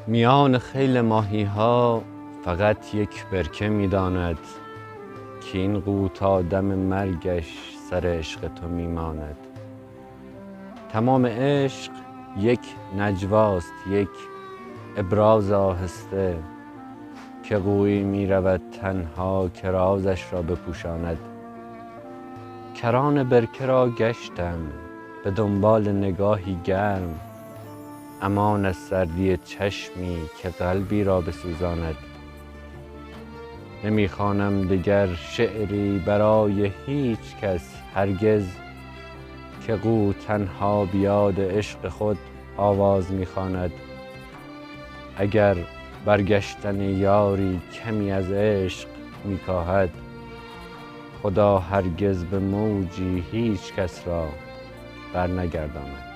میان خیل ماهی ها فقط یک برکه میداند که این قو تا دم مرگش سر عشق تو میماند. تمام عشق یک نجواست، یک ابراز آهسته، که قویی میرود تنها که رازش را بپوشاند. کران برکه را گشتم به دنبال نگاهی گرم، امان از سردی چشمی که قلبی را بسوزاند. نمیخوانم دگر شعری برای هیچ کس هرگز، که قو تنها بیاد عشق خود آواز میخواند. اگر برگشتن یاری کمی از عشق میکاهد، خدا هرگز به موجی هیچ کس را برنگرداند.